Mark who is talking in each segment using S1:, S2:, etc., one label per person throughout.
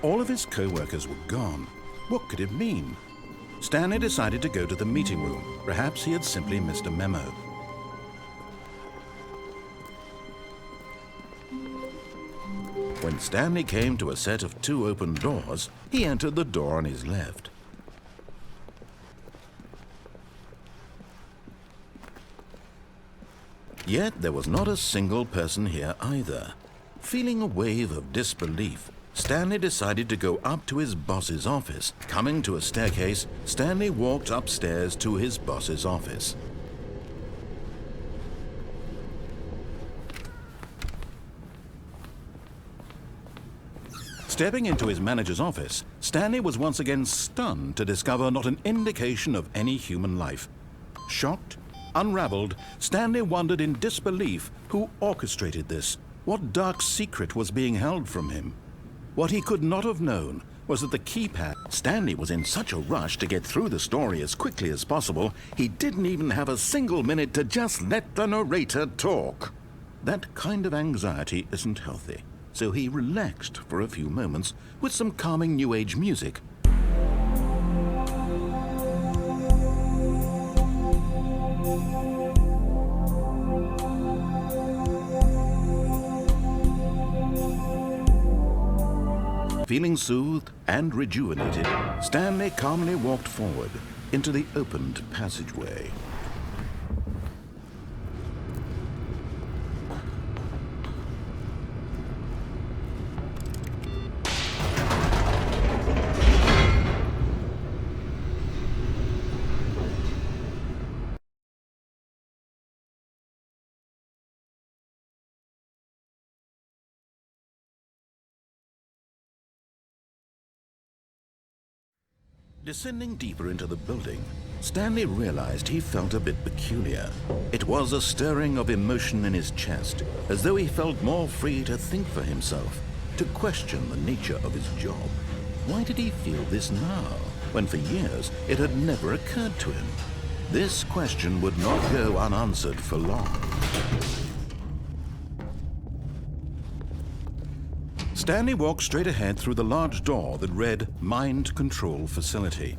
S1: All of his co-workers were gone. What could it mean? Stanley decided to go to the meeting room. Perhaps he had simply missed a memo. When Stanley came to a set of 2 open doors, he entered the door on his left. Yet there was not a single person here either. Feeling a wave of disbelief, Stanley decided to go up to his boss's office. Coming to a staircase, Stanley walked upstairs to his boss's office. Stepping into his manager's office, Stanley was once again stunned to discover not an indication of any human life. Shocked, unraveled, Stanley wondered in disbelief who orchestrated this. What dark secret was being held from him? What he could not have known was that the keypad... Stanley was in such a rush to get through the story as quickly as possible, he didn't even have a single minute to just let the narrator talk. That kind of anxiety isn't healthy, so he relaxed for a few moments with some calming New Age music. Feeling soothed and rejuvenated, Stanley calmly walked forward into the opened passageway. Descending deeper into the building, Stanley realized he felt a bit peculiar. It was a stirring of emotion in his chest, as though he felt more free to think for himself, to question the nature of his job. Why did he feel this now, when for years it had never occurred to him? This question would not go unanswered for long. Stanley walked straight ahead through the large door that read Mind Control Facility.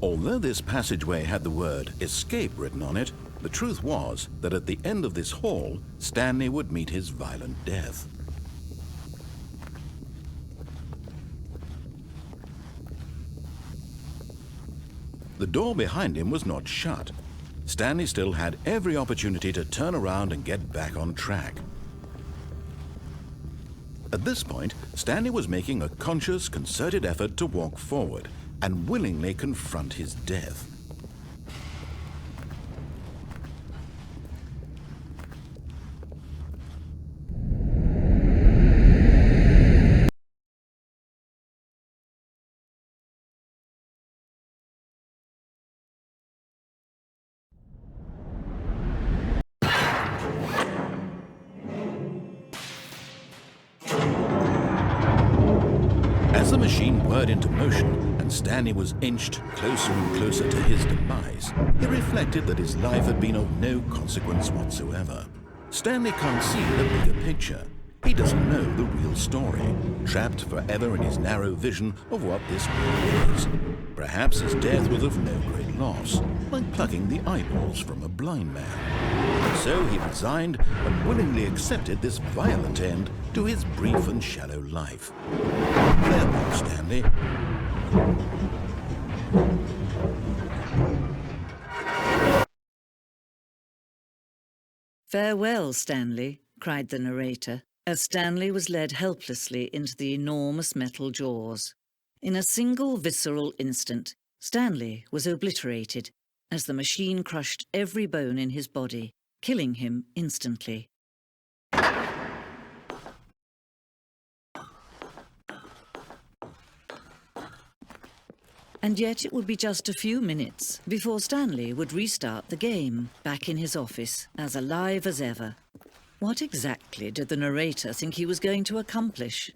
S1: Although this passageway had the word escape written on it, the truth was that at the end of this hall, Stanley would meet his violent death. The door behind him was not shut. Stanley still had every opportunity to turn around and get back on track. At this point, Stanley was making a conscious, concerted effort to walk forward and willingly confront his death. As the machine whirred into motion and Stanley was inched closer and closer to his demise, he reflected that his life had been of no consequence whatsoever. Stanley can't see the bigger picture. He doesn't know the real story, trapped forever in his narrow vision of what this world is. Perhaps his death was of no great loss, like plucking the eyeballs from a blind man. So he resigned and willingly accepted this violent end to his brief and shallow life. Farewell, Stanley.
S2: "Farewell, Stanley," cried the narrator, as Stanley was led helplessly into the enormous metal jaws. In a single visceral instant, Stanley was obliterated as the machine crushed every bone in his body, killing him instantly. And yet it would be just a few minutes before Stanley would restart the game, back in his office, as alive as ever. What exactly did the narrator think he was going to accomplish?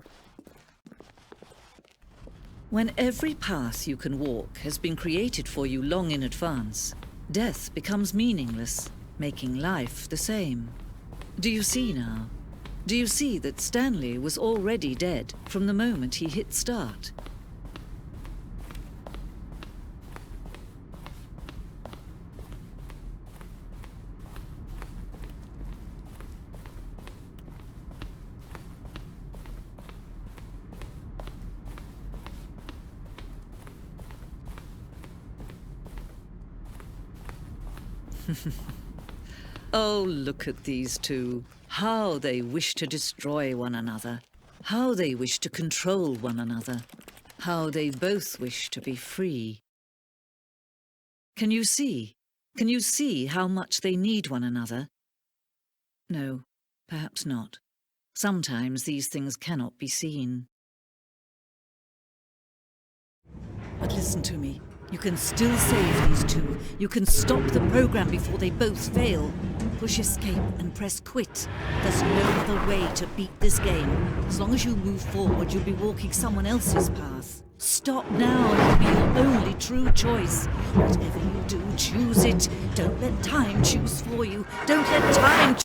S2: When every path you can walk has been created for you long in advance, death becomes meaningless, making life the same. Do you see now? Do you see that Stanley was already dead from the moment he hit start? Oh, look at these two. How they wish to destroy one another. How they wish to control one another. How they both wish to be free. Can you see? Can you see how much they need one another? No, perhaps not. Sometimes these things cannot be seen. But listen to me. You can still save these two. You can stop the program before they both fail. Push escape and press quit. There's no other way to beat this game. As long as you move forward, you'll be walking someone else's path. Stop now and it'll be your only true choice. Whatever you do, choose it. Don't let time choose for you. Don't let time